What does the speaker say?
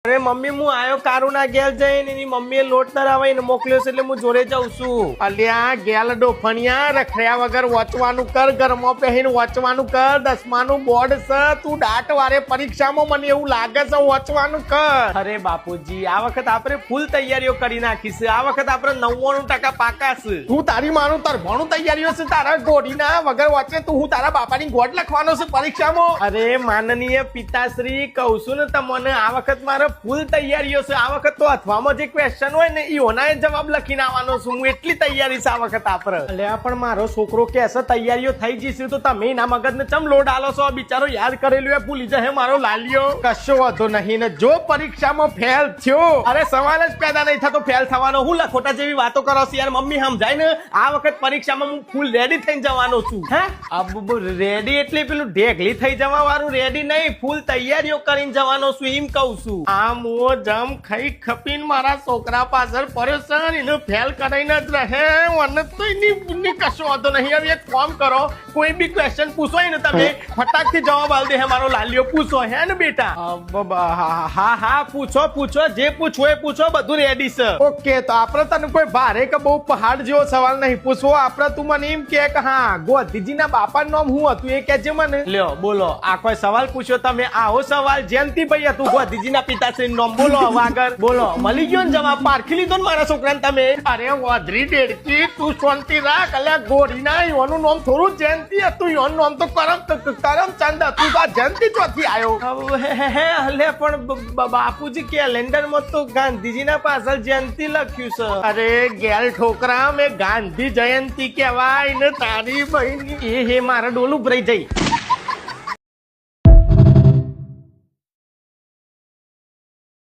અરે મમ્મી હું આયો કારુના ગેલ જઈને એની મમ્મીએ લોટ તરાવીને મોકલ્યો છે એટલે હું જોડે જાઉં છું. અલ્યા ગેલ ડોફણિયા રખડ્યા વગર વાંચવાનું કર, ઘરમાં પહેરીને વાંચવાનું કર. 10માનું બોર્ડ છે, તું દાટ વારે પરીક્ષામાં મને એવું લાગે છે વાંચવાનું કર. અરે બાપુજી આ વખત આપણે ફૂલ તૈયારીઓ કરી નાખી છે. આ વખત આપણે 99% પાકા છે. તું તારી માનું તરભણું તૈયારીઓ છે તારા ગોડીના વગર વાંચે તું હું તારા બાપાની ગોડ લખવાનો છે પરીક્ષામાં. અરે માનનીય પિતાશ્રી કહું છું ને તમને આ વખત મારે ફૂલ તૈયારીઓ છે. આ વખત તો અથવામાં જે ક્વેશ્ચન હોય ને એ ઓનાએ જવાબ લખીને આવવાનો છું. હું એટલી તૈયારી છે આ વખત આપણે. અલ્યા પણ મારો છોકરો કે છે તૈયારીઓ થઈ જશે તો તમે ના મગજને ચમ લોડ આલો છો? બિચારો યાદ કરેલું એ ભૂલી જશે મારો લાલિયો. કશો વાંધો નહીં ને જો પરીક્ષામાં ફેલ થયો, અરે સવાલ જ પેદા નહીં થતો ફેલ થવાનો. હું લખોટા જેવી વાતો કરો છો યાર. મમ્મી સમજાય ને આ વખત પરીક્ષામાં હું ફૂલ રેડી થઈને જવાનો છું. હે રેડી એટલે પેલું ઢેગલી થઈ જવા વાળું રેડી નહીં, ફૂલ તૈયારીઓ કરીને જવાનો છું એમ કહું છું. આમ જમ ખાઈ ખપીને મારા છોકરા પાછળ પરેશાન એને ફેલ કરાઈને જ રહે. મને તો એની કશો વાંધો નહીં. હવે એક કામ કરો, કોઈ બી ક્વેશ્ચન પૂછો ને તમે ફટાકથી જવાબ આલ દે. હે મારો લાલિયો પૂછો હે ને બેટા? હા હા પૂછો પૂછો, જે પૂછવું એ પૂછો, બધું રેડી છે. ઓકે તો આપણે તને કોઈ ભારે કે બહુ પહાડ જેવો સવાલ નહીં પૂછવો. આપણે તું મને એમ કે હા ગોધીજીના બાપાનું નામ શું હતું એ કહેજે મને. લ્યો બોલો, આ કોઈ સવાલ પૂછ્યો તમે? આવો સવાલ જયંતિભાઈ હતું ગોધીજીના પિતાશ્રી નામ. બોલો આગળ બોલો. મળી ગયો ને જવાબ? પારખી લીધો ને મારા છોકરાને તમે? અરે વધરી ડેડકી તું શાંતિ રાખ. અલ્યા ગોરીના યોનું નામ થોડું જયંતિ હતું. યોનું નામ તો કરમચંદ હતું. તો આ જયંતિ ચોથી આવ્યો? હલે પણ બાપુજી કેલેન્ડરમાં તો ગાંધીજીના પાછળ જયંતિ લખ્યું છે. અરે ગેલ ઠોકરા મેં ગાંધી જયંતિ કહેવાય ને તારી બહેની. એ હે મારા ડોલું ભરાઈ જઈ.